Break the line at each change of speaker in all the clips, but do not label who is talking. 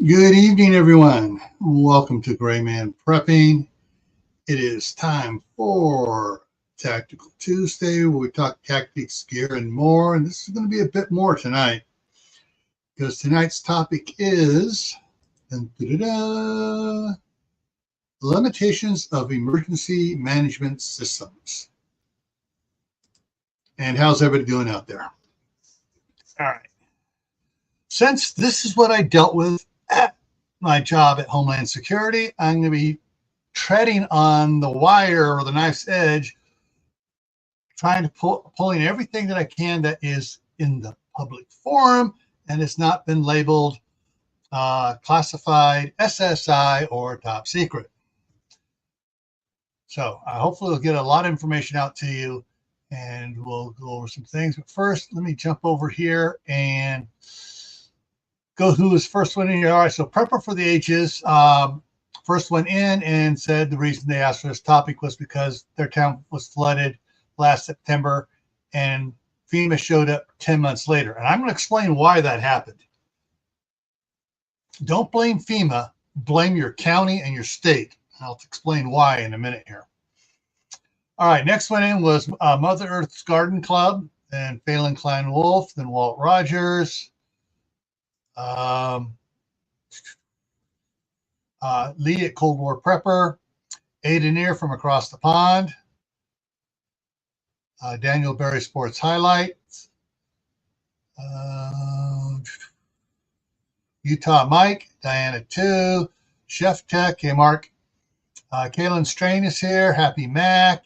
Good evening, everyone. Welcome to GrayManPrepping. It is time for Tactical Tuesday, where we talk tactics, gear, and more. And this is going to be a bit more tonight, because tonight's topic is limitations of emergency management systems. And how's everybody doing out there? All right. Since this is what I dealt with at my job at Homeland Security, I'm going to be treading on the wire or the knife's edge, trying to pulling everything that I can that is in the public forum and has not been labeled classified, SSI, or top secret. So hopefully we'll get a lot of information out to you, and we'll go over some things. But first, let me jump over here and go who was first one in here. All right, so Prepper for the Ages first one in and said the reason they asked for this topic was because their town was flooded last September and FEMA showed up 10 months later. And I'm going to explain why that happened. Don't blame FEMA, blame your county and your state. I'll explain why in a minute here. All right, next one in was Mother Earth's Garden Club, and Phelan Klein Wolf, then Walt Rogers. Lee at Cold War Prepper, Aideneer from across the pond, Daniel Berry Sports Highlights, Utah Mike, Diana 2, Chef Tech, hey Mark, Kaylin Strain is here, Happy Mac,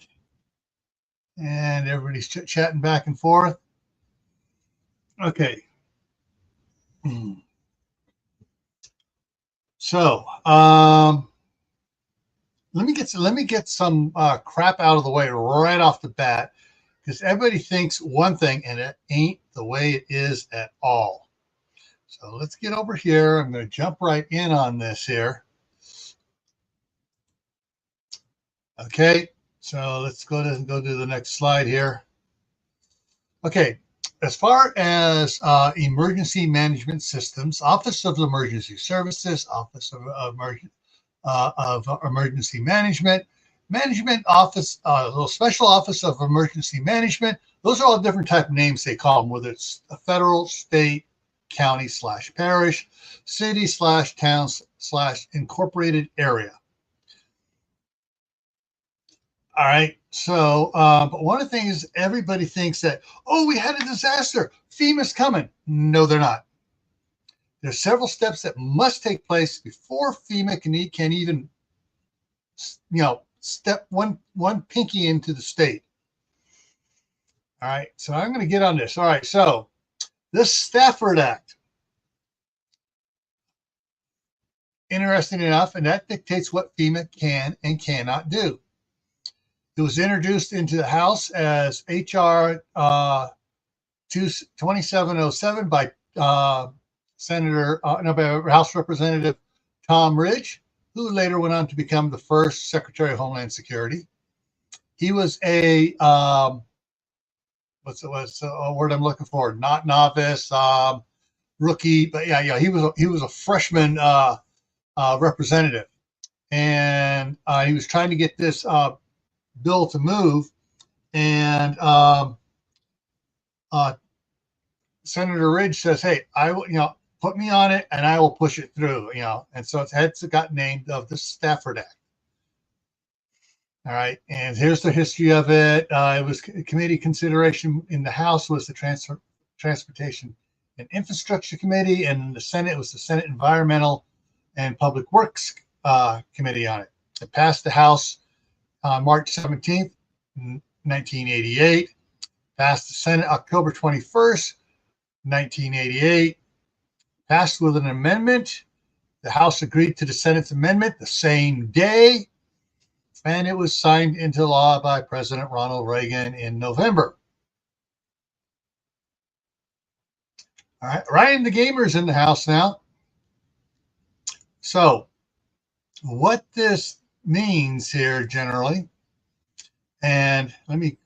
and everybody's chatting back and forth. Okay. So let me get some crap out of the way right off the bat, because everybody thinks one thing and it ain't the way it is at all. So let's get over here. I'm going to jump right in on this here. Okay, so let's go to the next slide here. Okay, as far as emergency management systems, Office of Emergency Services, Office of Emergency Management, Management Office, little Special Office of Emergency Management. Those are all different type of names they call them, whether it's a federal, state, county / parish, city / towns / incorporated area. All right. So, but one of the things everybody thinks that, oh, we had a disaster, FEMA's coming. No, they're not. There's several steps that must take place before FEMA can even, step one pinky into the state. All right. So I'm going to get on this. All right. So this Stafford Act, interesting enough, and that dictates what FEMA can and cannot do. It was introduced into the House as H.R. 2707 by House Representative Tom Ridge, who later went on to become the first Secretary of Homeland Security. He was a what's the word I'm looking for? Not novice, rookie, but yeah, he was a freshman representative, and he was trying to get this bill to move, and Senator Ridge says, "Hey, I will, put me on it, and I will push it through." And so it's got named of the Stafford Act. All right, and here's the history of it. It was committee consideration in the House was the Transportation and Infrastructure Committee, and in the Senate was the Senate Environmental and Public Works Committee on it. It passed the House March 17th, 1988, passed the Senate October 21st, 1988, passed with an amendment. The House agreed to the Senate's amendment the same day, and it was signed into law by President Ronald Reagan in November. All right, Ryan the Gamer's in the House now. So what this means here generally, and let me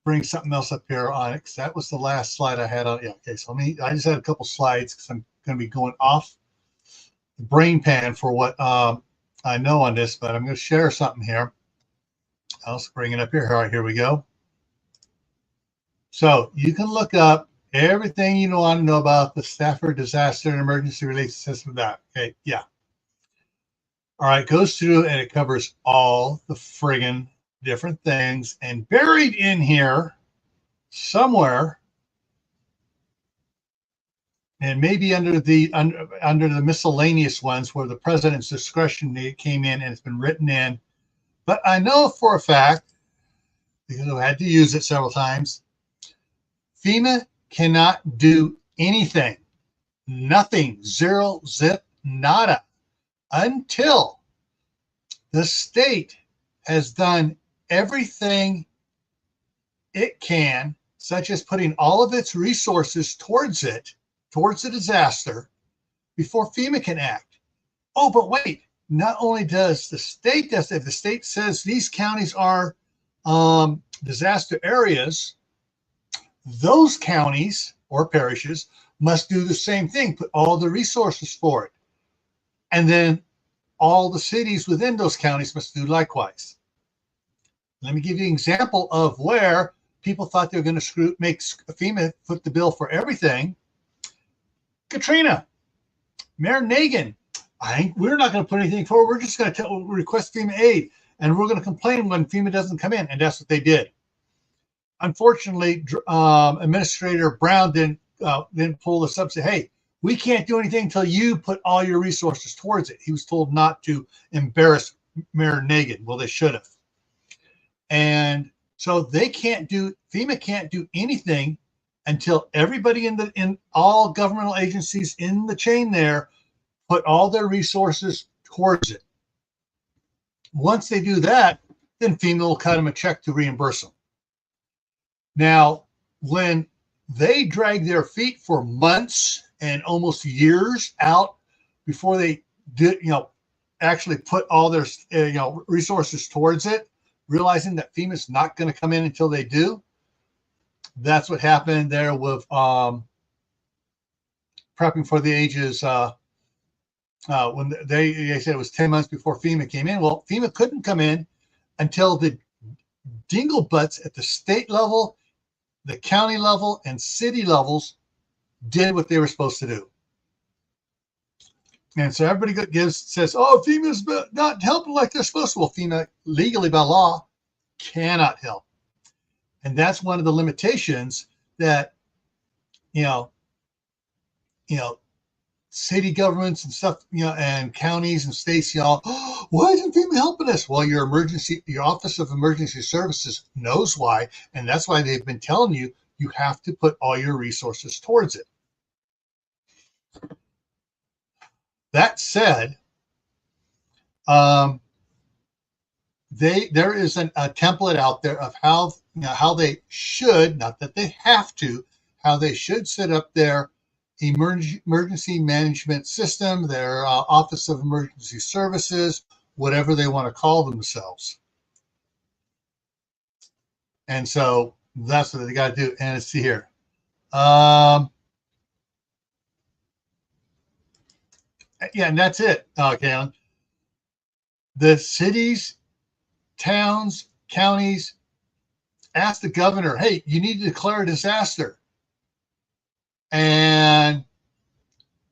bring something else up here on it, because that was the last slide I had on. Yeah, okay, so I just had a couple slides because I'm going to be going off brain pan for what I know on this, but I'm going to share something here. I'll bring it up here. All right, here we go. So you can look up everything you want to know about the Stafford Disaster and Emergency Relief System. That okay, yeah. All right, goes through and it covers all the friggin' different things, and buried in here somewhere, and maybe under the miscellaneous ones where the president's discretion came in and it's been written in. But I know for a fact, because I've had to use it several times, FEMA cannot do anything, nothing, zero, zip, nada, until the state has done everything it can, such as putting all of its resources towards the disaster, before FEMA can act. Oh, but wait, not only does the state, if the state says these counties are disaster areas, those counties or parishes must do the same thing, put all the resources for it. And then all the cities within those counties must do likewise. Let me give you an example of where people thought they were going to make FEMA foot the bill for everything. Katrina, Mayor Nagin, we're not going to put anything forward. We're just going to request FEMA aid, and we're going to complain when FEMA doesn't come in. And that's what they did. Unfortunately, Administrator Brown didn't pull this up and say, hey, we can't do anything until you put all your resources towards it. He was told not to embarrass Mayor Nagin. Well, they should have. And so FEMA can't do anything until everybody in all governmental agencies in the chain there put all their resources towards it. Once they do that, then FEMA will cut them a check to reimburse them. Now, when they drag their feet for months and almost years out before they did, actually put all their, resources towards it, realizing that FEMA's not going to come in until they do, that's what happened there with prepping for the ages. When they said it was 10 months before FEMA came in. Well, FEMA couldn't come in until the dinglebutts at the state level, the county level, and city levels did what they were supposed to do. And so everybody says, oh, FEMA's not helping like they're supposed to. Well, FEMA legally by law cannot help. And that's one of the limitations that, city governments and stuff, and counties and states, why isn't FEMA helping us? Well, your Office of Emergency Services knows why. And that's why they've been telling you, you have to put all your resources towards it. That said, there is a template out there of how they should, not that they have to, how they should set up their emergency management system, their Office of Emergency Services, whatever they want to call themselves. And so that's what they got to do. And let's see here. Yeah, and that's it, Kalen. The cities, towns, counties ask the governor, hey, you need to declare a disaster. And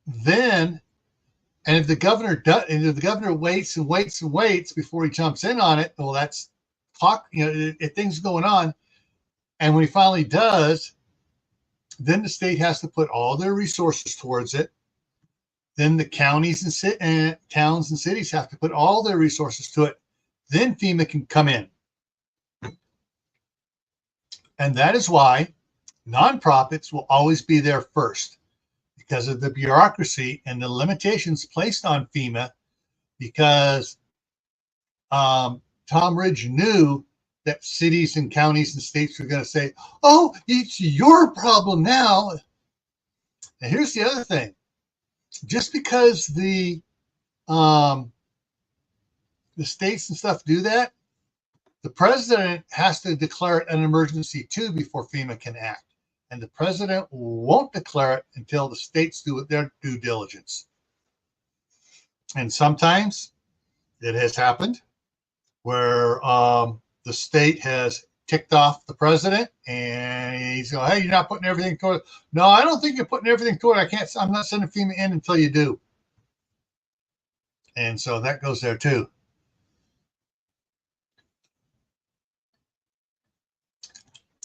if the governor waits and waits and waits before he jumps in on it, well, that's talk, things going on. And when he finally does, then the state has to put all their resources towards it. Then the counties and towns and cities have to put all their resources to it. Then FEMA can come in. And that is why nonprofits will always be there first, because of the bureaucracy and the limitations placed on FEMA, because Tom Ridge knew that cities and counties and states were going to say, oh, it's your problem now. And here's the other thing. Just because the states and stuff do that, the president has to declare it an emergency too before FEMA can act. And the president won't declare it until the states do their due diligence. And sometimes it has happened where the state has ticked off the president and he's going, hey, you're not putting everything toward it. No, I don't think you're putting everything toward it. I'm not sending FEMA in until you do. And so that goes there too.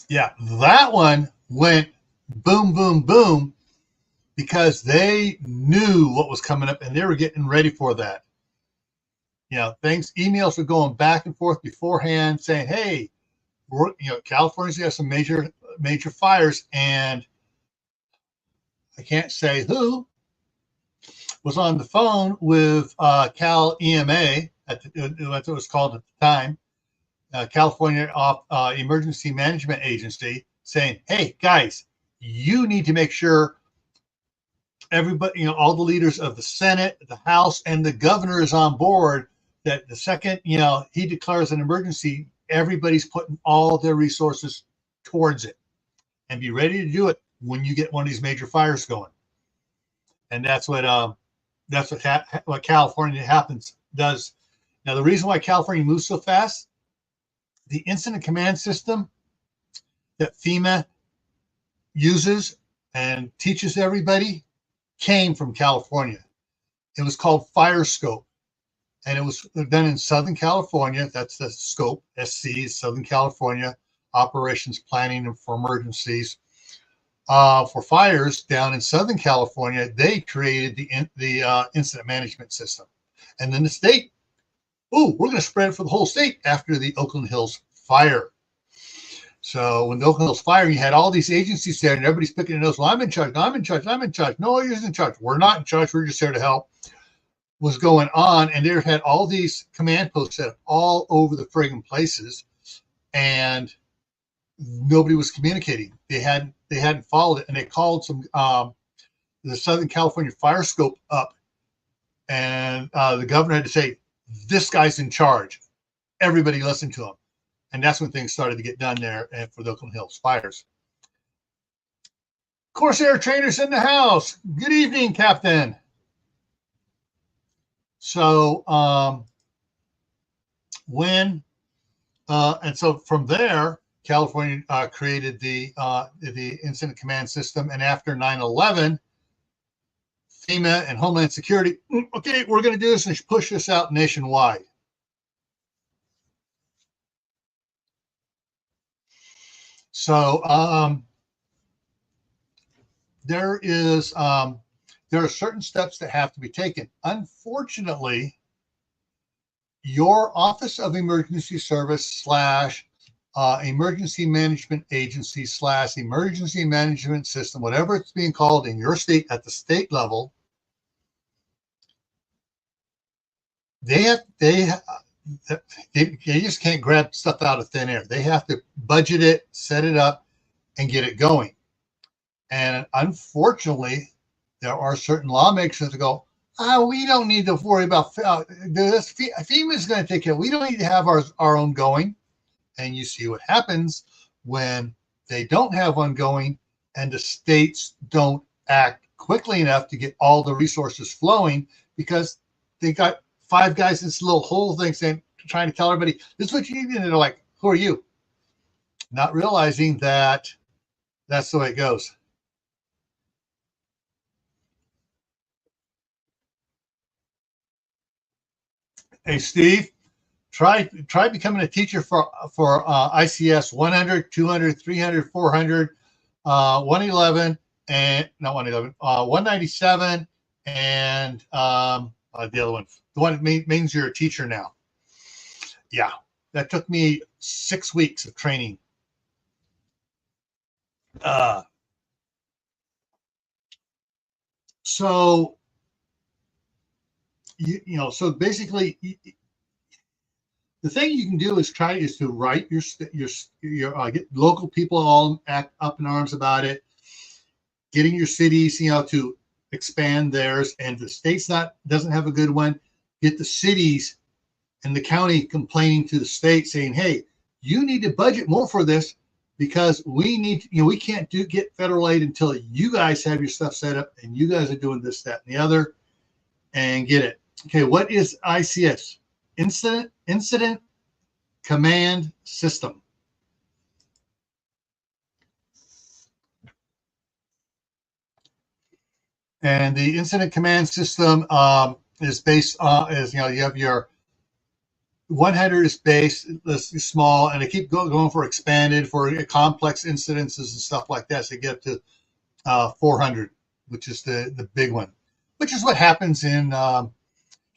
Yeah, that one went boom, boom, boom because they knew what was coming up and they were getting ready for that. Emails were going back and forth beforehand saying, hey, California's got some major fires, and I can't say who was on the phone with Cal EMA, that's what it was called at the time, California Emergency Management Agency, saying, hey, guys, you need to make sure everybody, all the leaders of the Senate, the House, and the governor is on board that the second, he declares an emergency, everybody's putting all their resources towards it and be ready to do it when you get one of these major fires going. And that's what California does. Now, the reason why California moves so fast, the incident command system that FEMA uses and teaches everybody came from California. It was called FireScope, and it was done in Southern California. That's the scope, SC, Southern California Operations Planning for Emergencies. For fires down in Southern California, they created the incident management system. And then the state, we're going to spread it for the whole state after the Oakland Hills fire. So when the Oakland Hills fire, you had all these agencies there, and everybody's picking their nose. Well, I'm in charge. No, I'm in charge. I'm in charge. No, you're in charge. We're not in charge. We're just here to help. Was going on, and they had all these command posts set up all over the friggin' places, and nobody was communicating. They hadn't followed it, and they called some the Southern California FireScope up, and the governor had to say, "This guy's in charge. Everybody listen to him." And that's when things started to get done there for the Oakland Hills fires. Corsair trainers in the house. Good evening, Captain. So and so from there, California created the incident command system, and after 9/11, FEMA and Homeland Security, okay, we're going to do this and push this out nationwide. So there are certain steps that have to be taken. Unfortunately, your Office of Emergency Service / Emergency Management Agency / Emergency Management System, whatever it's being called in your state at the state level, they just can't grab stuff out of thin air. They have to budget it, set it up, and get it going. And unfortunately, there are certain lawmakers that go, we don't need to worry about this. FEMA is going to take care. We don't need to have our own going. And you see what happens when they don't have one going and the states don't act quickly enough to get all the resources flowing because they got 5 guys in this little hole thing saying, trying to tell everybody, this is what you need. And they're like, who are you? Not realizing that that's the way it goes. Hey, Steve, try becoming a teacher for ICS 100, 200, 300, 400, 111, and not 111, 197, and the other one. The one that means you're a teacher now. Yeah, that took me 6 weeks of training. So so basically, the thing you can do is to write your get local people all act up in arms about it, getting your cities to expand theirs, and if the state's doesn't have a good one, get the cities and the county complaining to the state saying, hey, you need to budget more for this because we need we can't get federal aid until you guys have your stuff set up and you guys are doing this, that, and the other, and get it. Okay, what is ICS? Incident Command System. And the incident command system is based on, you have your 100 is base, this is small, and they keep going for expanded for complex incidences and stuff like that. So you get to 400, which is the big one, which is what happens in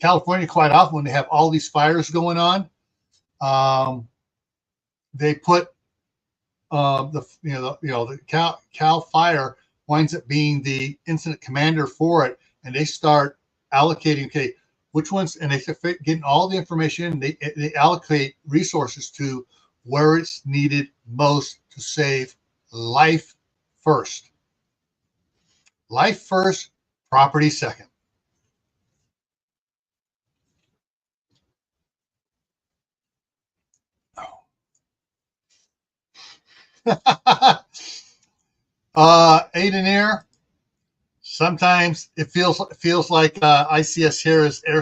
California quite often when they have all these fires going on. They put the Cal Fire winds up being the incident commander for it, and they start allocating. Okay, which ones? And they start getting all the information. They allocate resources to where it's needed most to save life first. Life first, property second. Aid and air. Sometimes it feels like ICS here is air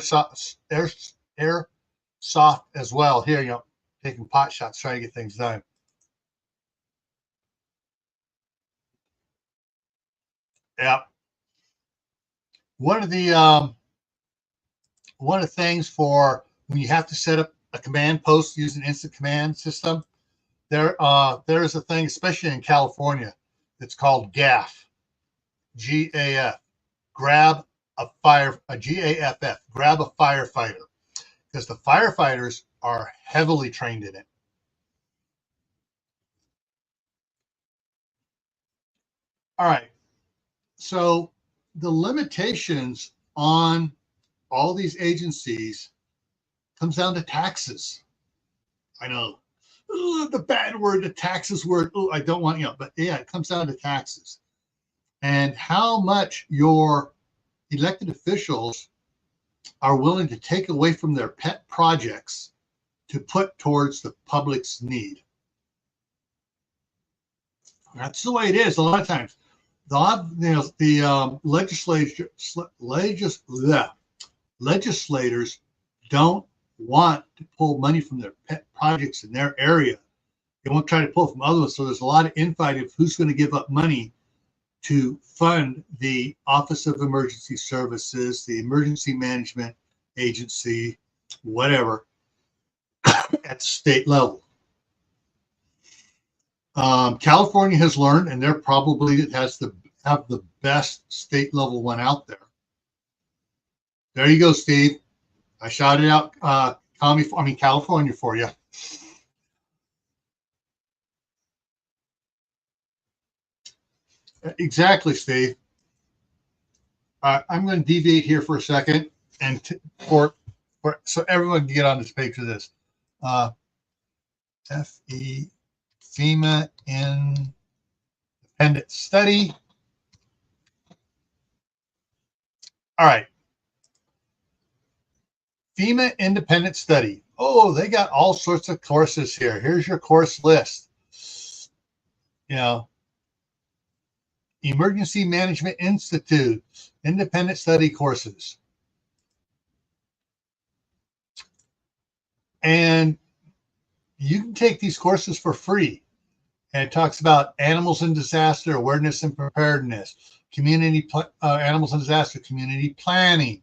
soft as well. Here, taking pot shots, trying to get things done. Yeah. One of the things for when you have to set up a command post using instant command system, there is a thing, especially in California, it's called GAF, GAF, grab a GAFF, grab a firefighter, because the firefighters are heavily trained in it. All right. So the limitations on all these agencies comes down to taxes. I know the bad word, the taxes word. Oh, I don't want, but yeah, it comes down to taxes and how much your elected officials are willing to take away from their pet projects to put towards the public's need. That's the way it is a lot of times. The legislators don't want to pull money from their pet projects in their area. They won't try to pull from others. So there's a lot of infighting of who's going to give up money to fund the Office of Emergency Services, the Emergency Management Agency, whatever, at the state level. California has learned, and they're probably have the best state level one out there. There you go, Steve. I shouted out California for you. Exactly, Steve. I'm going to deviate here for a second, and so everyone can get on this page for this. FEMA independent study. All right. FEMA independent study. Oh, they got all sorts of courses here. Here's your course list. Emergency Management Institute, independent study courses. And you can take these courses for free. And it talks about animals in disaster, awareness and preparedness, animals in disaster, community planning,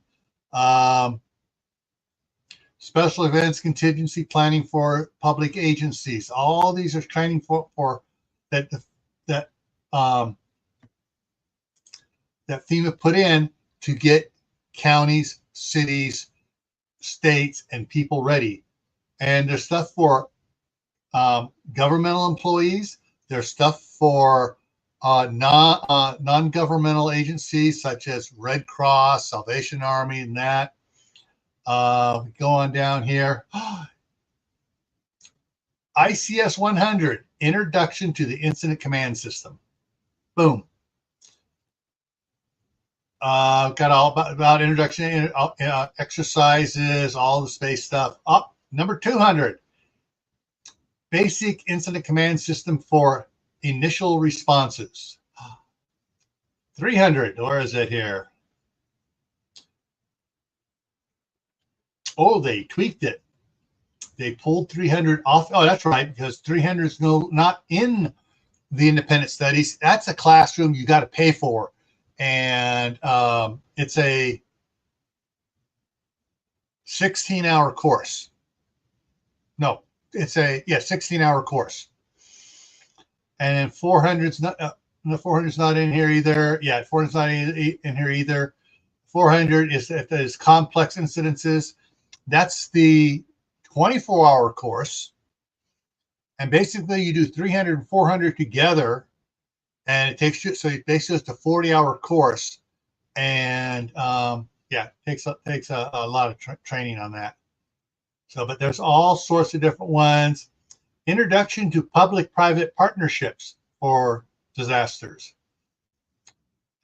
special events, contingency planning for public agencies. All these are training for that FEMA put in to get counties, cities, states, and people ready. And there's stuff for governmental employees. There's stuff for non-governmental agencies such as Red Cross, Salvation Army, and that. We go on down here. ICS 100, Introduction to the Incident Command System. Boom. Got all about introduction, exercises, all the space stuff. Up, number 200, Basic Incident Command System for Initial Responses. 300, where is it here? Oh, they tweaked it. They pulled 300 off. Oh, that's right, because 300 is not in the independent studies. That's a classroom you got to pay for, and it's a 16-hour course. No, it's a 16-hour course, and then 400's not. The 400's not in here either. Yeah, 400's not in here either. 400 is complex incidences. That's the 24-hour course. And basically you do 300 and 400 together, and it takes you, so basically it's a 40-hour course. And yeah, it takes a lot of training on that. So, but there's all sorts of different ones. Introduction to public-private partnerships for disasters.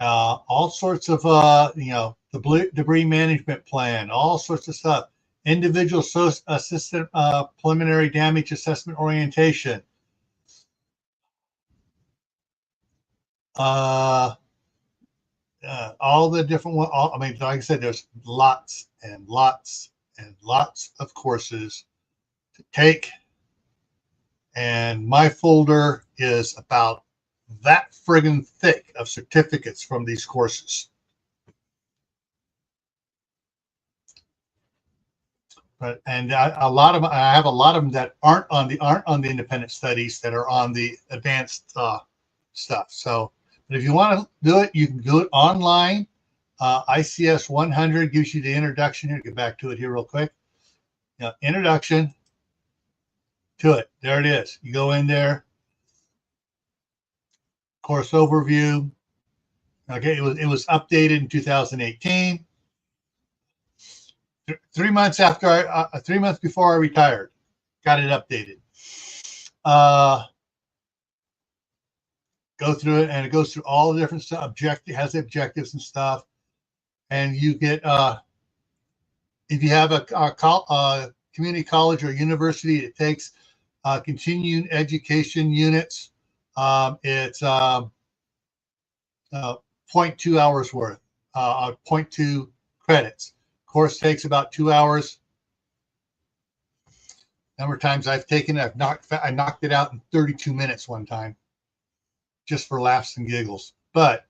All sorts of, the debris management plan, all sorts of stuff. Individual assistant preliminary damage assessment orientation. All the different ones. I mean, like I said, there's lots and lots and lots of courses to take. And my folder is about that friggin' thick of certificates from these courses. But and a lot of I have a lot of them that aren't on the independent studies, that are on the advanced stuff. So, but if you want to do it, you can do it online. ICS 100 gives you the introduction. Here, get back to it here real quick. Introduction to it. There it is. You go in there. Course overview. Okay, it was updated in 2018. 3 months after 3 months before I retired, got it updated. Go through it, and it goes through all the different stuff. Has objectives and stuff, and you get if you have a community college or university, it takes continuing education units. It's 0.2 hours worth, 0.2 credits. Course takes about 2 hours. Number of times I've taken it, I knocked it out in 32 minutes one time, just for laughs and giggles. But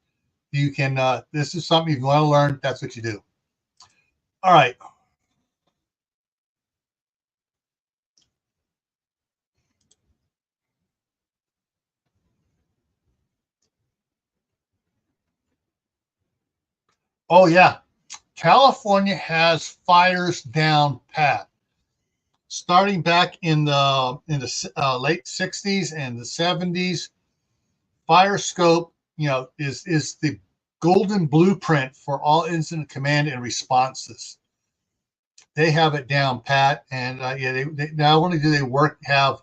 you can, this is something if you want to learn, that's what you do. All right. Oh yeah, California has fires down pat. Starting back in the late 60s and the 70s, Fire Scope, is the golden blueprint for all incident command and responses. They have it down pat, and they not only do they have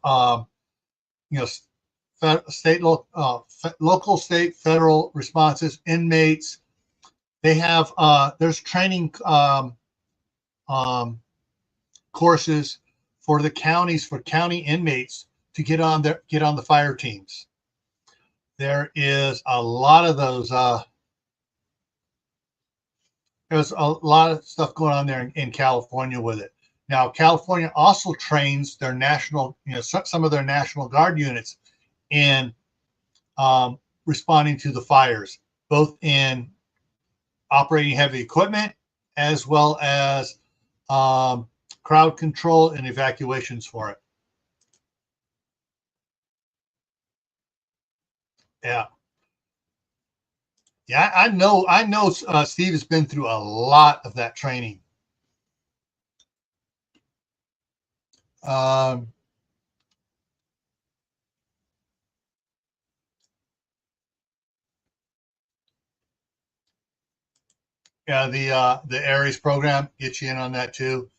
state, local, state, federal responses, inmates. They have there's training courses for the counties, for county inmates to get on the fire teams. There is a lot of those. There's a lot of stuff going on there in California with it. Now, California also trains their national, some of their National Guard units in responding to the fires, both in operating heavy equipment as well as crowd control and evacuations for it. Yeah. Yeah, I know. Steve has been through a lot of that training. Yeah, the ARES program gets you in on that too.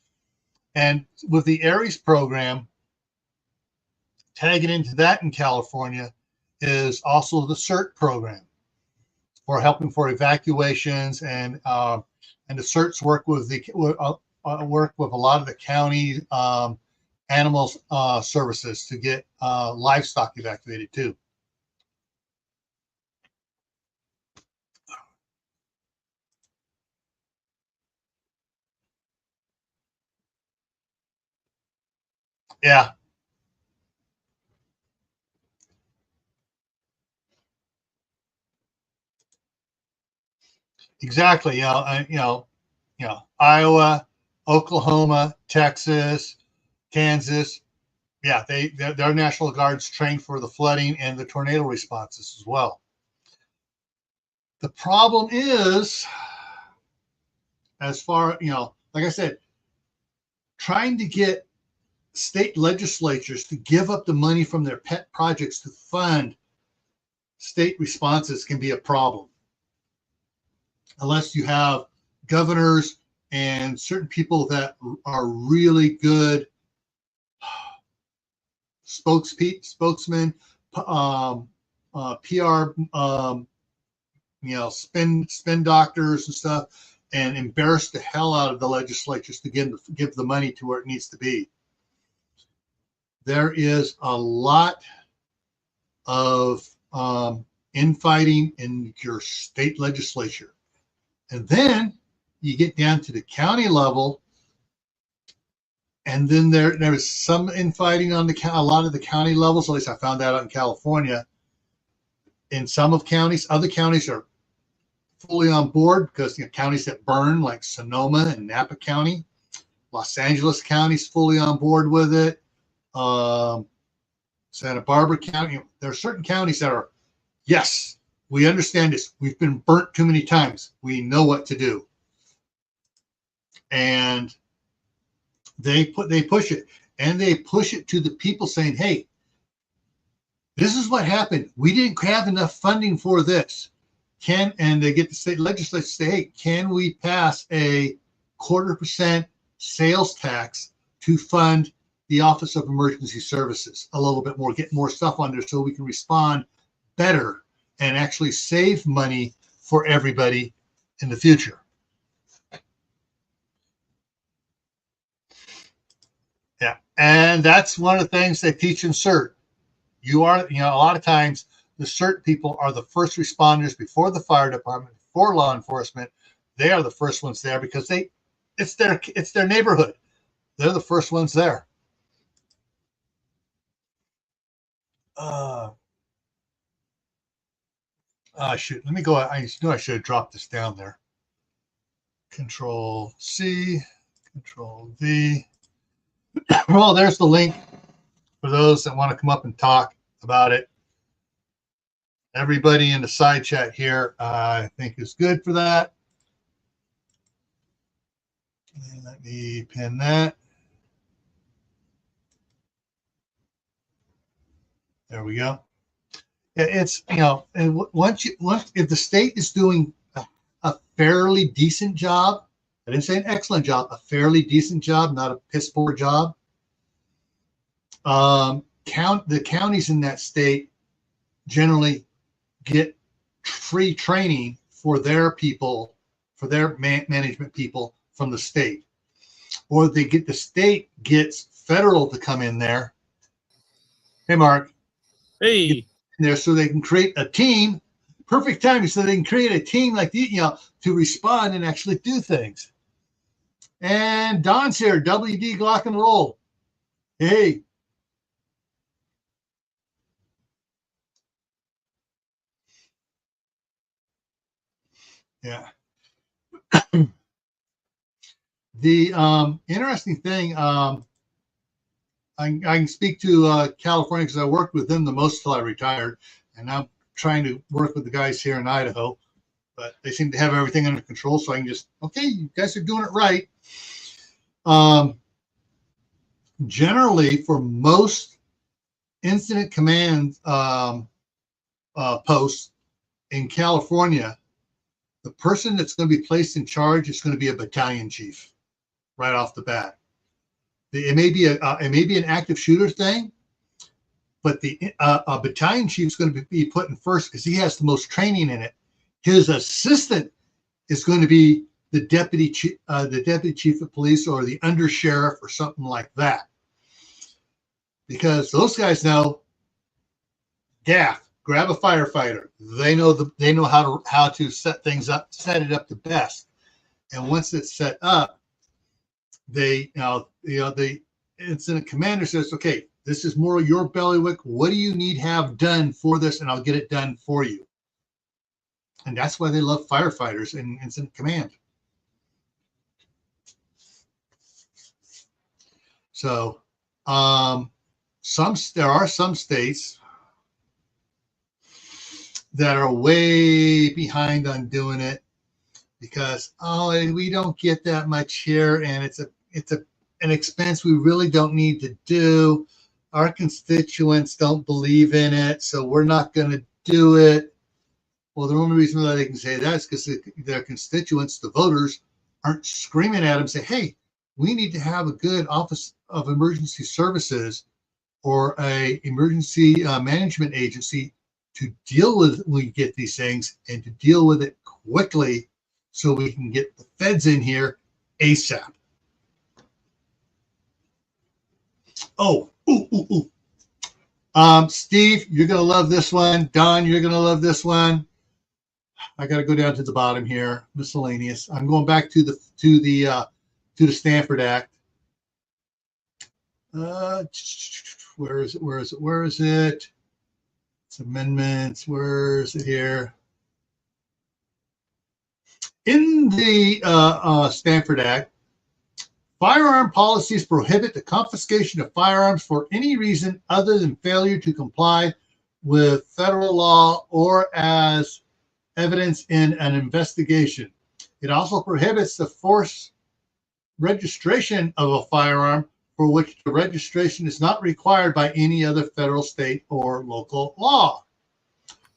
And with the ARES program, tagging into that in California is also the CERT program for helping for evacuations, and the CERTs work with a lot of the county animals services to get livestock evacuated too. Yeah, exactly. Iowa, Oklahoma, Texas, Kansas. Yeah, their National Guards trained for the flooding and the tornado responses as well. The problem is, as far, like I said, trying to get state legislatures to give up the money from their pet projects to fund state responses can be a problem. Unless you have governors and certain people that are really good spokesmen, PR, spin doctors and stuff, and embarrass the hell out of the legislatures to give the money to where it needs to be. There is a lot of infighting in your state legislature. And then you get down to the county level, and then there is some infighting on a lot of the county levels. At least I found that out in California. In some of counties, other counties are fully on board because counties that burn, like Sonoma and Napa County. Los Angeles County is fully on board with it. Santa Barbara County. There are certain counties that are, yes, we understand this. We've been burnt too many times. We know what to do. And they push it, and they push it to the people saying, hey, this is what happened. We didn't have enough funding for this. And they get the state legislature to say, hey, can we pass a 0.25% sales tax to fund the Office of Emergency Services a little bit more, get more stuff on there so we can respond better and actually save money for everybody in the future. Yeah, and that's one of the things they teach in CERT. A lot of times the CERT people are the first responders before the fire department, before law enforcement. They are the first ones there because it's their neighborhood. They're the first ones there. Shoot, let me go. I knew I should have dropped this down there. Control C, Control V. Well, there's the link for those that want to come up and talk about it. Everybody in the side chat here, I think, is good for that. And let me pin that. There we go. It's, and once if the state is doing a fairly decent job, I didn't say an excellent job, a fairly decent job, not a piss poor job. The counties in that state generally get free training for their people, for their management people from the state, or the state gets federal to come in there. Hey, Mark.
Hey.
There so they can create a team. Perfect timing, so they can create a team like to respond and actually do things. And Don's here, WD Glock and Roll. Hey. Yeah. The interesting thing, I can speak to California because I worked with them the most till I retired, and I'm trying to work with the guys here in Idaho, but they seem to have everything under control, so I can just, okay, you guys are doing it right. Generally, for most incident command posts in California, the person that's going to be placed in charge is going to be a battalion chief right off the bat. It may be an active shooter thing, but a battalion chief is going to be put in first because he has the most training in it. His assistant is going to be the deputy chief of police or the undersheriff or something like that, because those guys know gaff, grab a firefighter. They know how to set things up, set it up the best, and once it's set up, they incident commander says, okay, this is more your bailiwick. What do you need to have done for this? And I'll get it done for you. And that's why they love firefighters in incident command. So there are some states that are way behind on doing it because, we don't get that much here, and it's an expense we really don't need to do. Our constituents don't believe in it, so we're not going to do it. Well, the only reason why they can say that is because their constituents, the voters, aren't screaming at them, say, hey, we need to have a good Office of Emergency Services or a emergency management agency to deal with when we get these things and to deal with it quickly so we can get the feds in here ASAP. Steve, you're going to love this one. Don, you're going to love this one. I got to go down to the bottom here. Miscellaneous. I'm going back to the Stanford Act. Where is it? It's amendments. Where is it here? In the Stanford Act, firearm policies prohibit the confiscation of firearms for any reason other than failure to comply with federal law or as evidence in an investigation. It also prohibits the forced registration of a firearm for which the registration is not required by any other federal, state, or local law.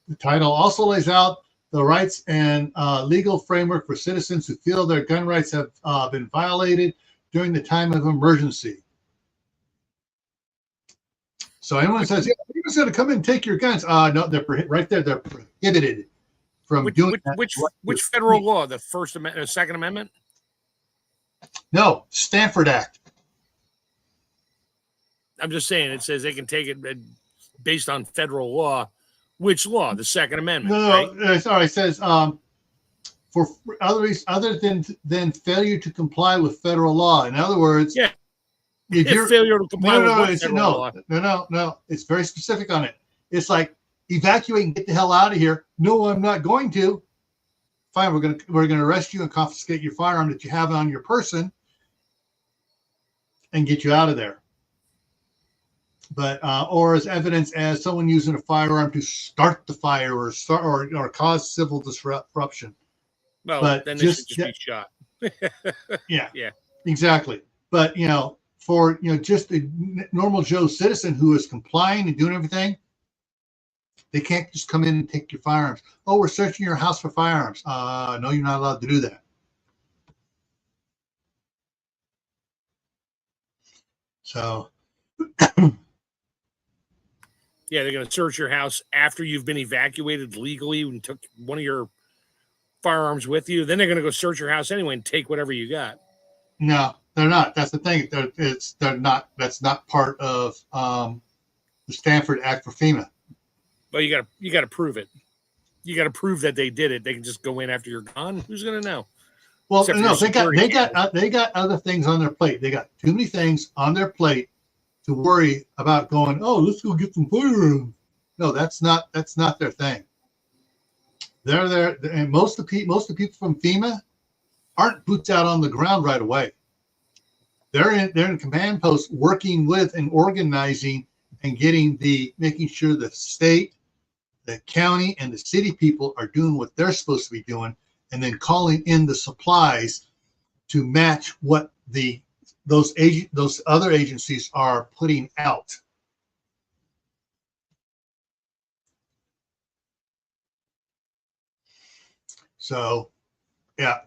The title also lays out the rights and legal framework for citizens who feel their gun rights have been violated during the time of emergency. So anyone says, yeah, you're just going to come in and take your guns. No, they're right there. They're prohibited from doing that.
Which federal law? The First Amendment, Second Amendment?
No, Stanford Act.
I'm just saying it says they can take it based on federal law. Which law? The Second Amendment.
No,
right?
Sorry, it says for other than failure to comply with federal law. In other words,
yeah. If failure to comply with federal law.
No. It's very specific on it. It's like evacuate and get the hell out of here. No, I'm not going to. Fine, we're gonna arrest you and confiscate your firearm that you have on your person and get you out of there. But or as evidence as someone using a firearm to start the fire or cause civil disruption.
Well, but then they should just be shot.
Yeah, exactly. But for just a normal Joe citizen who is complying and doing everything, they can't just come in and take your firearms. Oh, we're searching your house for firearms. No, you're not allowed to do that. So.
Yeah, they're going to search your house after you've been evacuated legally and took one of your firearms with you. Then they're going to go search your house anyway and take whatever you got.
No, they're not. That's the thing. They're not. That's not part of the Stanford Act for FEMA.
Well, you got to prove it. You got to prove that they did it. They can just go in after you're gone. Who's going to know?
Well, no, they got other things on their plate. They got too many things on their plate to worry about going, oh, let's go get some firearms. No, that's not their thing. They're there, and most of the people from FEMA aren't boots out on the ground right away. They're in command posts working with and organizing and making sure the state, the county, and the city people are doing what they're supposed to be doing, and then calling in the supplies to match what those other agencies are putting out. So, yeah.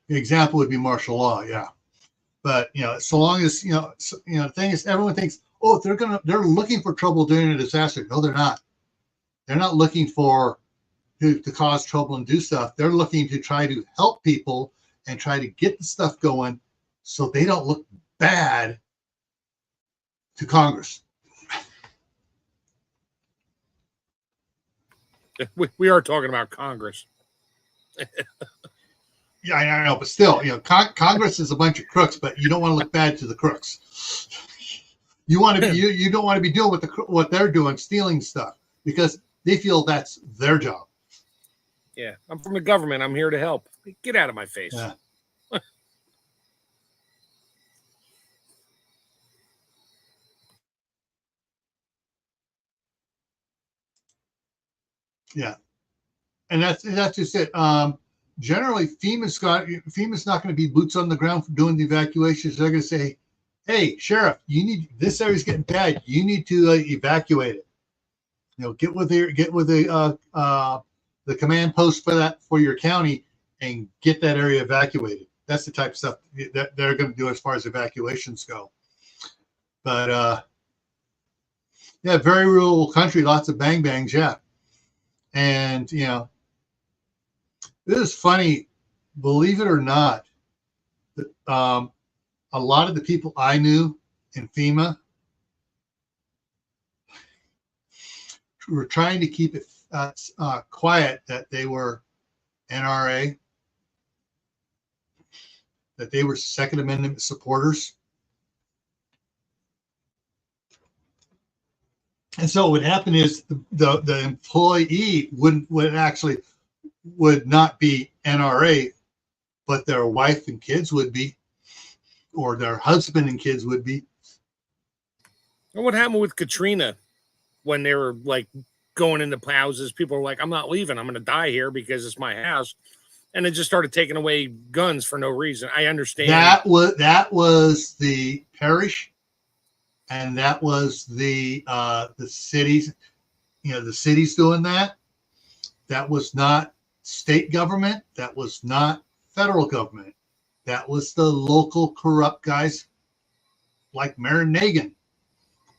The example would be martial law, yeah. But so long as the thing is, everyone thinks, oh, they're looking for trouble during a disaster. No, they're not. They're not looking to cause trouble and do stuff. They're looking to try to help people and try to get the stuff going so they don't look bad to Congress.
We are talking about Congress.
Yeah, I know, but still, Congress is a bunch of crooks, but you don't want to look bad to the crooks. You want to be you don't want to be dealing with what they're doing, stealing stuff, because they feel that's their job.
Yeah, I'm from the government. I'm here to help. Get out of my face.
Yeah. Yeah, and that's just it. Generally, FEMA's not going to be boots on the ground for doing the evacuations. They're going to say, "Hey, sheriff, you need this area's getting bad. You need to evacuate it. Get with the command post for your county and get that area evacuated." That's the type of stuff that they're going to do as far as evacuations go. But yeah, very rural country, lots of bang bangs, yeah. And this is funny, believe it or not. A lot of the people I knew in FEMA were trying to keep it quiet that they were NRA, that they were Second Amendment supporters. And so what would happen is the employee would not be NRA, but their wife and kids would be, or their husband and kids would be.
And what happened with Katrina when they were like going into houses? People were like, "I'm not leaving. I'm going to die here because it's my house," and it just started taking away guns for no reason. I understand
that was the parish, and that was the cities. The cities doing that. That was not state government. That was not federal government. That was the local corrupt guys like Mayor Nagin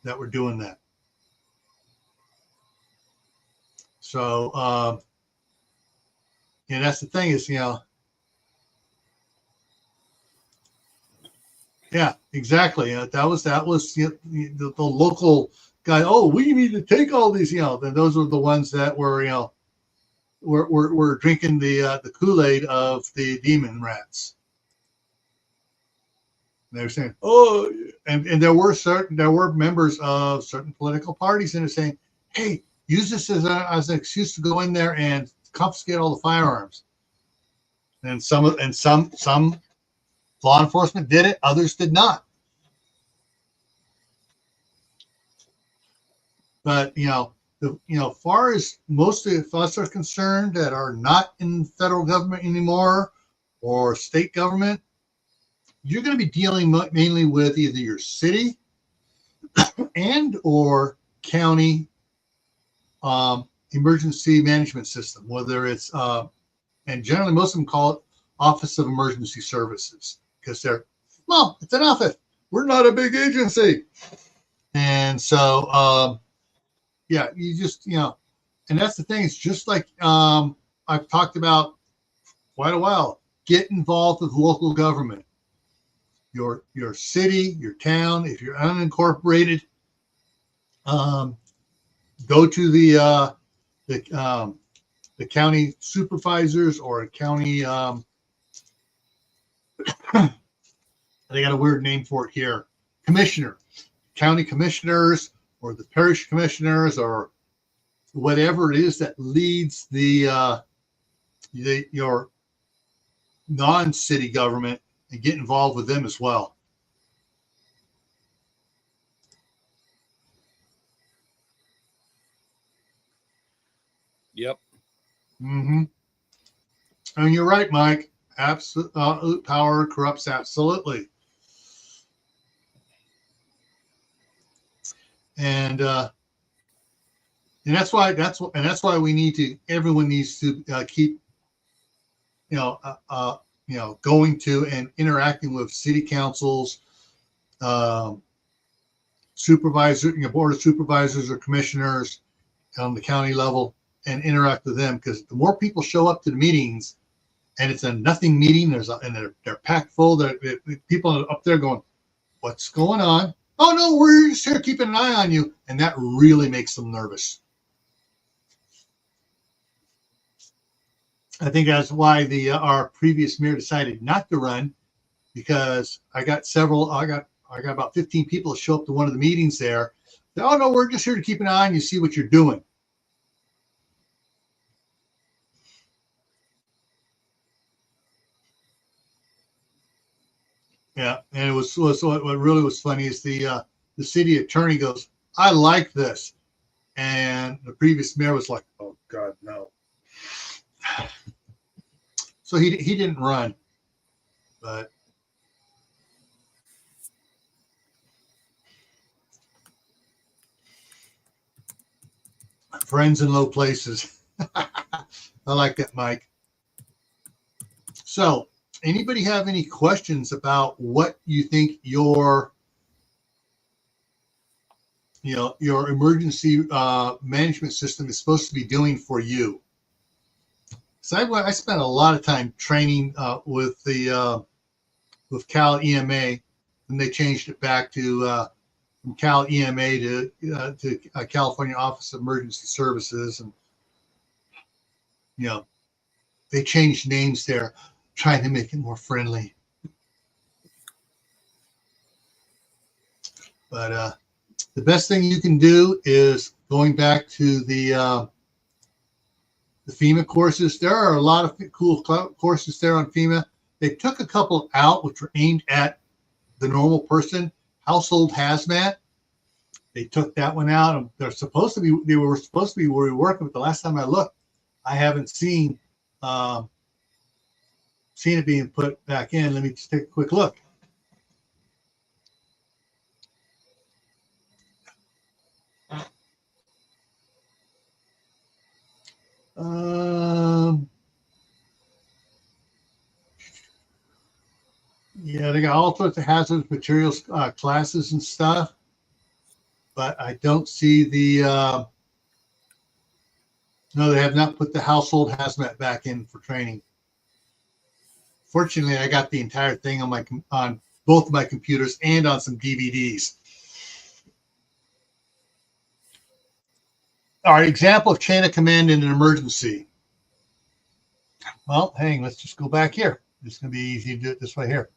that were doing that. So, that's the thing is, yeah, exactly. That was the local guy. Oh, we need to take all these, then those were the ones that were, we're drinking the Kool-Aid of the demon rats. And they were saying, oh, and there were members of certain political parties, and they're saying, hey, use this as an excuse to go in there and confiscate all the firearms. And some law enforcement did it, others did not. But far as most of us are concerned that are not in federal government anymore or state government, you're going to be dealing mainly with either your city and or county emergency management system, whether it's and generally most of them call it Office of Emergency Services, because it's an office. We're not a big agency. And so yeah, you just and that's the thing. It's just like I've talked about quite a while. Get involved with local government. Your city, your town. If you're unincorporated, go to the county supervisors or a county. They got a weird name for it here. Commissioner, county commissioners, or the parish commissioners, or whatever it is that leads your non-city government, and get involved with them as well.
Yep.
Mm-hmm. And you're right, Mike. Absolute power corrupts absolutely. And that's why we need to. Everyone needs to keep, going to and interacting with city councils, supervisor, board of supervisors or commissioners on the county level, and interact with them, because the more people show up to the meetings, and it's a nothing meeting, and they're packed full. People are up there going, "What's going on?" "Oh no, we're just here keeping an eye on you," and that really makes them nervous. I think that's why our previous mayor decided not to run, because I got about 15 people show up to one of the meetings there. Oh no, we're just here to keep an eye on you, see what you're doing. Yeah, and it was what really was funny is the city attorney goes, "I like this," and the previous mayor was like, "Oh God, no." So he didn't run, but friends in low places. I like that, Mike. So, anybody have any questions about what you think your emergency management system is supposed to be doing for you? So I spent a lot of time training with Cal EMA, and they changed it back to from Cal EMA to California Office of Emergency Services, and they changed names there, trying to make it more friendly. But the best thing you can do is going back to the FEMA courses. There are a lot of cool courses there on FEMA. They took a couple out which were aimed at the normal person. Household hazmat. They took that one out. And they were supposed to be where we were working, but the last time I looked, I haven't seen it being put back in. Let me just take a quick look. Yeah, they got all sorts of hazardous materials classes and stuff, but I don't see the. No, they have not put the household hazmat back in for training. Fortunately, I got the entire thing on both of my computers and on some DVDs. All right, example of chain of command in an emergency. Well, hang, let's just go back here. It's going to be easy to do it this way here.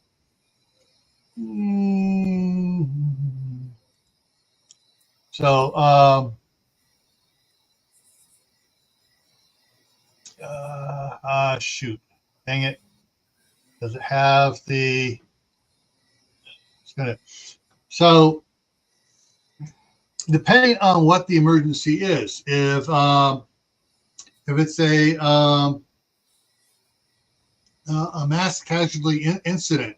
So, shoot, dang it. Does it have the, so depending on what the emergency is, if it's a mass casualty incident,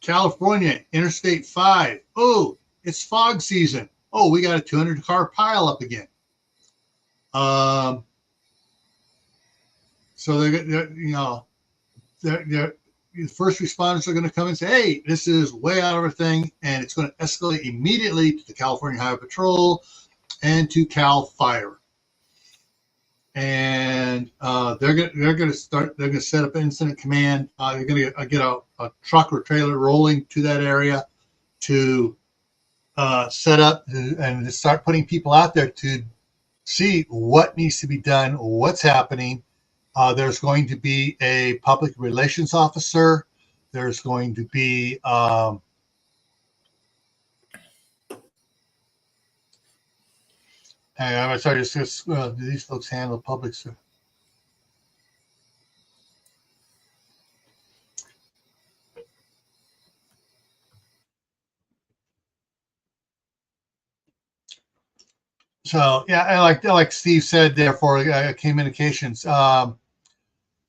California, Interstate 5. Oh, it's fog season. Oh, we got a 200-car pile up again. So the first responders are going to come and say, "Hey, this is way out of our thing," and it's going to escalate immediately to the California Highway Patrol and to Cal Fire. And they're going to set up incident command. They're going to get a truck or trailer rolling to that area to set up and to start putting people out there to see what needs to be done, what's happening. There's going to be a public relations officer. There's going to be I'm sorry, do these folks handle public service? So yeah, like Steve said there for communications.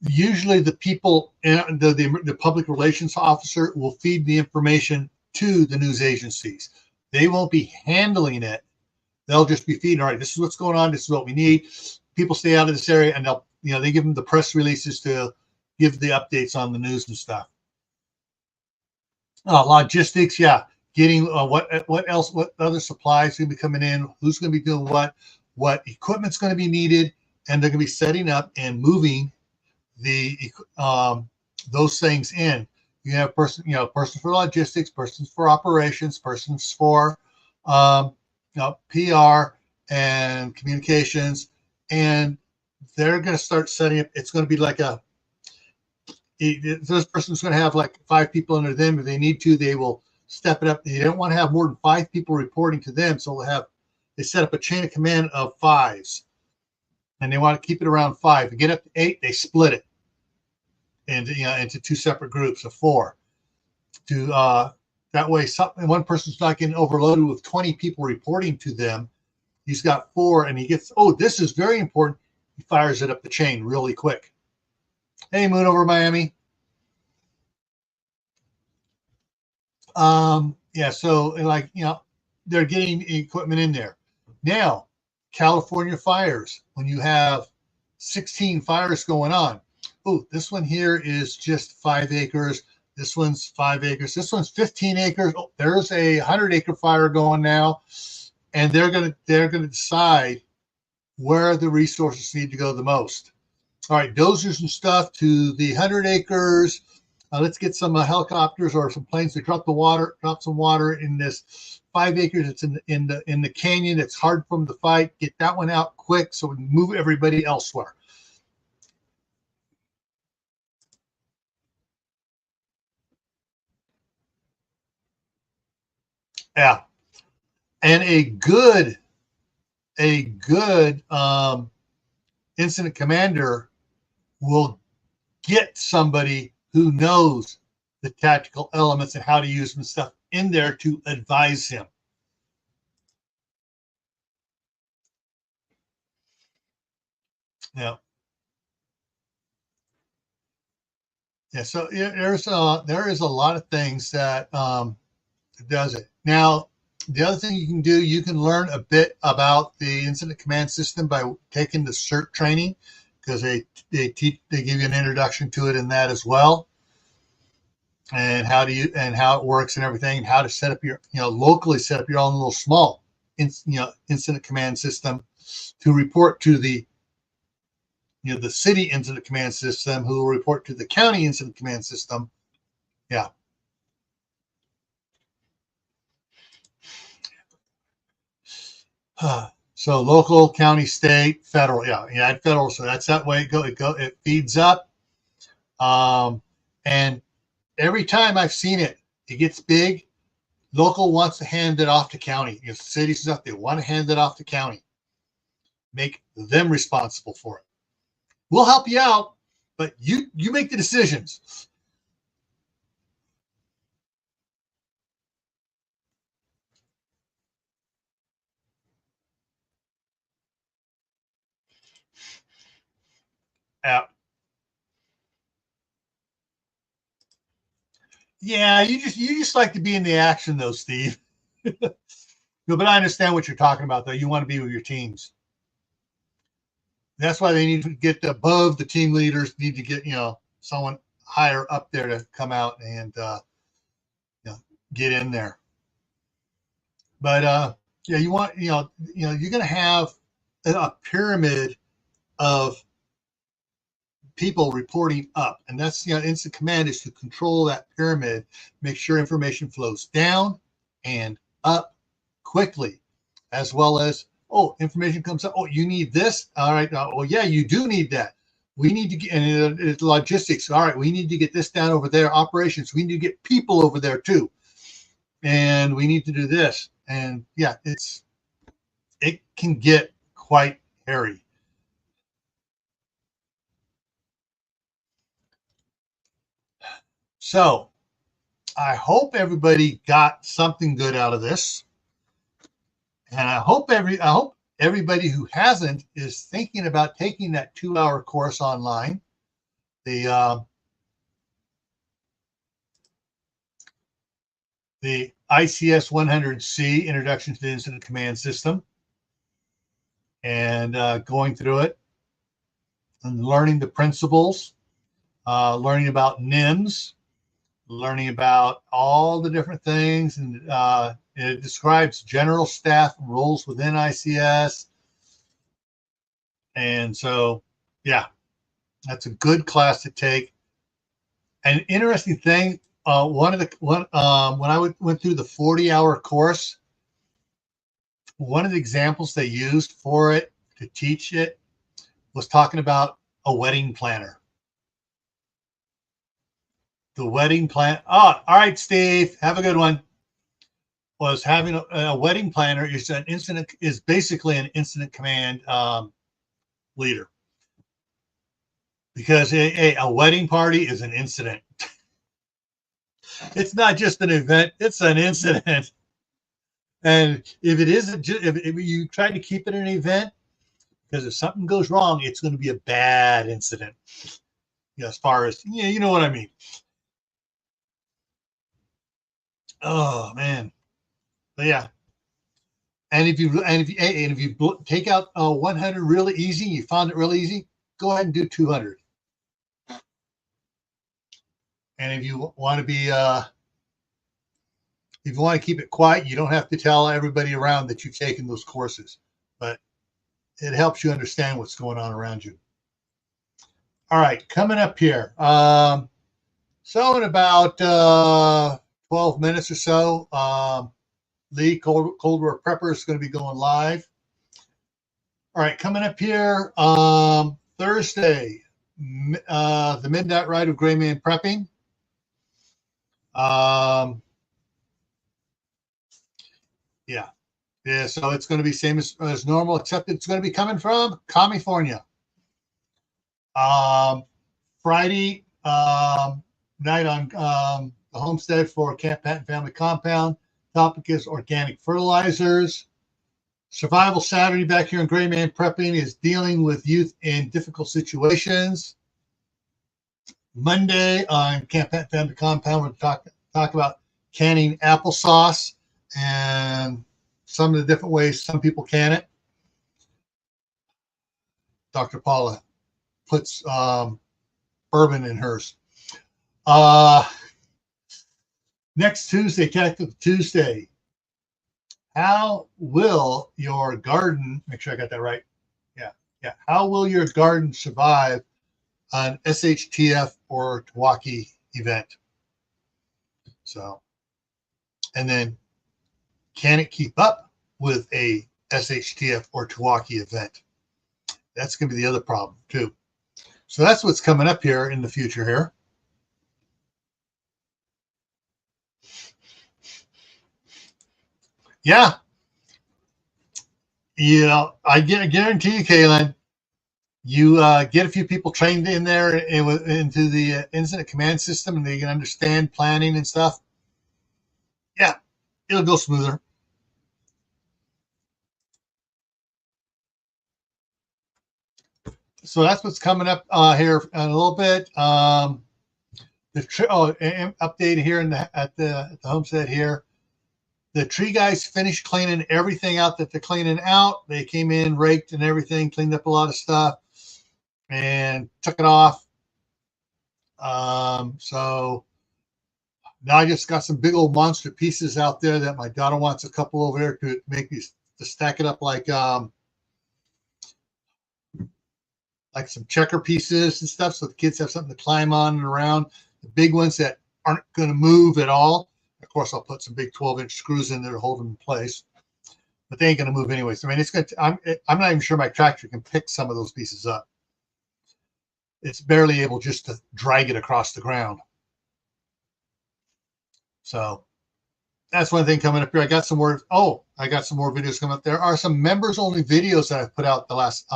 Usually the people, the public relations officer will feed the information to the news agencies. They won't be handling it. They'll just be feeding. All right, this is what's going on. This is what we need. People stay out of this area, and they give them the press releases to give the updates on the news and stuff. Logistics, yeah. Getting what other supplies are going to be coming in, who's going to be doing what equipment's going to be needed, and they're going to be setting up and moving those things in. You have person for logistics, persons for operations, persons for PR and communications, and they're going to start setting up. It's going to be like this person's going to have like 5 people under them. If they need to, they will step it up. They don't want to have more than 5 people reporting to them, so they set up a chain of command of 5s, and they want to keep it around 5. To get up to 8, they split it into 2 separate groups of 4. That way, one person's not getting overloaded with 20 people reporting to them. He's got 4, and he gets, oh, this is very important. He fires it up the chain really quick. Hey, Moon over Miami. Yeah, so like, they're getting equipment in there. Now, California fires, when you have 16 fires going on. Oh, this one here is just 5 acres. This one's 5 acres. This one's 15 acres. Oh, there's a 100-acre fire going now, and they're gonna decide where the resources need to go the most. All right, dozers and stuff to the 100 acres. Let's get some helicopters or some planes to drop some water in this 5 acres. It's in the canyon. It's hard for them to fight. Get that one out quick so we can move everybody elsewhere. Yeah, and a good incident commander will get somebody who knows the tactical elements and how to use them stuff in there to advise him. Yeah. Yeah. So there is a lot of things that does it. Now, the other thing you can do, you can learn a bit about the incident command system by taking the CERT training, because they give you an introduction to it in that as well, and how it works and everything, and how to set up your locally set up your own little small incident command system to report to the the city incident command system, who will report to the county incident command system. Yeah. So local, county, state, federal. Yeah, federal. So that's that way it feeds up. And every time I've seen it, it gets big. Local wants to hand it off to county. Cities and stuff, they want to hand it off to county. Make them responsible for it. We'll help you out, but you make the decisions. Yeah, you just like to be in the action, though, Steve. No, but I understand what you're talking about, though. You want to be with your teams. That's why they need to get above the team leaders. Need to get someone higher up there to come out and get in there. But yeah, you want you're going to have a pyramid of people reporting up, and that's instant command is to control that pyramid, make sure information flows down and up quickly, as well as information comes up. Oh, you need this. All right. Oh, yeah, you do need that. We need to get, and it's logistics. All right, we need to get this down over there. Operations. We need to get people over there too, and we need to do this. And yeah, it can get quite hairy. So I hope everybody got something good out of this. And I hope everybody who hasn't is thinking about taking that 2-hour course online. The ICS 100C, Introduction to the Incident Command System, and going through it and learning the principles, learning about NIMS, learning about all the different things, and it describes general staff roles within ICS. And so, yeah, that's a good class to take. An interesting thing, when I went through the 40-hour course, one of the examples they used for it to teach it was talking about a wedding planner. The wedding plan. Oh, all right, Steve. Have a good one. Was having a wedding planner is basically an incident command leader, because a wedding party is an incident. It's not just an event; it's an incident. And if it isn't, if you try to keep it an event, because if something goes wrong, it's going to be a bad incident. As far as you know what I mean. Oh man, but yeah. And if you take out 100 really easy, you found it really easy, go ahead and do 200. And if you want to be if you want to keep it quiet, you don't have to tell everybody around that you've taken those courses, but it helps you understand what's going on around you. All right, coming up here. So in about 12 minutes or so, Lee Cold War Prepper is going to be going live. All right, coming up here, Thursday, the Midnight Ride of GrayManPrepping. Yeah, so it's going to be same as normal, except it's going to be coming from California. Friday night on the homestead for Camp Patton Family Compound. Topic is organic fertilizers. Survival Saturday back here in GrayManPrepping is dealing with youth in difficult situations. Monday on Camp Patton Family Compound, we're going to talk about canning applesauce and some of the different ways some people can it. Dr. Paula puts bourbon in hers. Next Tuesday, Tactical Tuesday. How will your garden, make sure I got that right. Yeah. How will your garden survive an SHTF or Tawaki event? So, and then can it keep up with a SHTF or Tawaki event? That's going to be the other problem too. So that's what's coming up here in the future here. Yeah. I guarantee you, Kaylin, you get a few people trained in there into the incident command system, and they can understand planning and stuff. Yeah, it'll go smoother. So that's what's coming up here in a little bit. Update here at the homestead here. The tree guys finished cleaning everything out that they're cleaning out. They came in, raked and everything, cleaned up a lot of stuff, and took it off. So now I just got some big old monster pieces out there that my daughter wants a couple over there to make these, to stack it up like some checker pieces and stuff, so the kids have something to climb on and around. The big ones that aren't going to move at all. Of course, I'll put some big 12-inch screws in there to hold them in place, but they ain't going to move anyways. I mean, it's going to. I'm not even sure my tractor can pick some of those pieces up. It's barely able just to drag it across the ground. So that's one thing coming up here. I got some more. Oh, I got some more videos coming up. There are some members-only videos that I've put out the last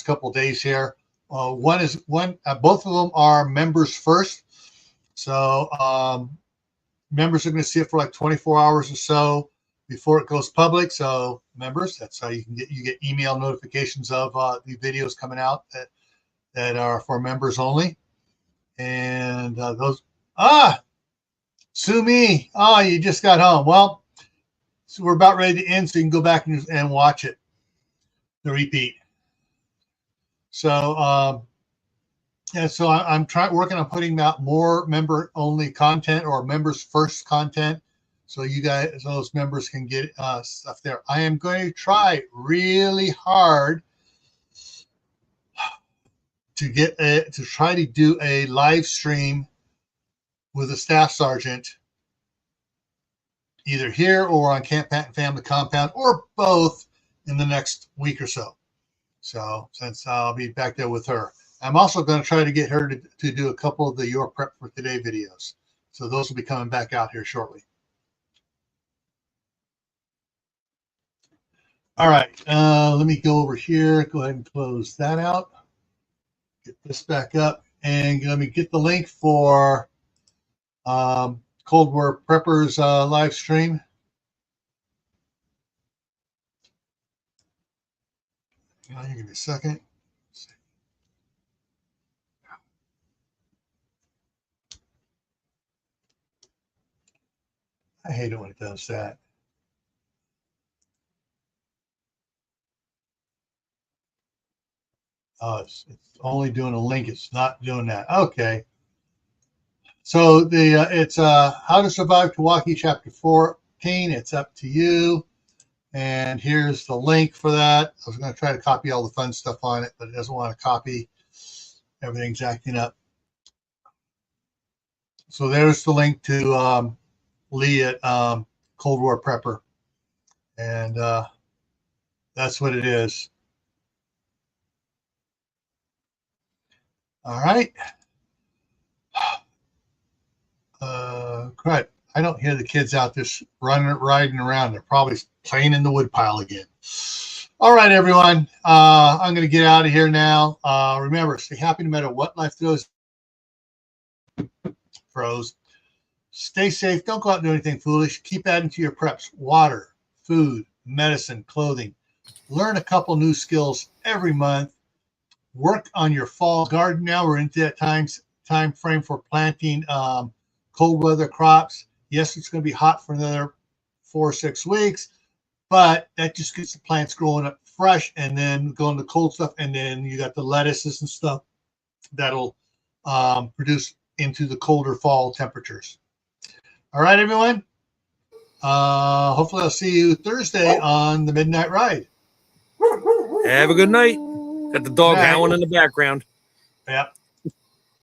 couple of days here. Both of them are members first. So members are going to see it for like 24 hours or so before it goes public. So members, that's how you get email notifications of the videos coming out that are for members only. And sue me. Oh, you just got home. Well, so we're about ready to end, so you can go back and watch it, the repeat. So so I'm working on putting out more member-only content or members-first content, so you guys, those members can get stuff there. I am going to try really hard to try to do a live stream with a staff sergeant, either here or on Camp Patton Family Compound, or both, in the next week or so. So since I'll be back there with her, I'm also going to try to get her to do a couple of the Your Prep for Today videos. So those will be coming back out here shortly. All right, let me go over here. Go ahead and close that out. Get this back up, and let me get the link for Cold War Preppers live stream. You give me a second. I hate it when it does that. Oh, it's only doing a link. It's not doing that. Okay. So it's How to Survive Milwaukee Chapter 14. It's up to you. And here's the link for that. I was going to try to copy all the fun stuff on it, but it doesn't want to copy. Everything's acting up. So there's the link to Lee at Cold War Prepper. And that's what it is. All right. Crud. I don't hear the kids out there riding around. They're probably playing in the woodpile again. All right, everyone. I'm going to get out of here now. Remember, stay happy no matter what life throws. Stay safe. Don't go out and do anything foolish. Keep adding to your preps. Water, food, medicine, clothing. Learn a couple new skills every month. Work on your fall garden now. We're into that time frame for planting cold weather crops. Yes, it's going to be hot for another 4 or 6 weeks, but that just gets the plants growing up fresh, and then going to cold stuff, and then you got the lettuces and stuff that'll produce into the colder fall temperatures. All right, everyone. Hopefully I'll see you Thursday on the Midnight Ride.
Have a good night. Got the dog howling in the background.
Yep.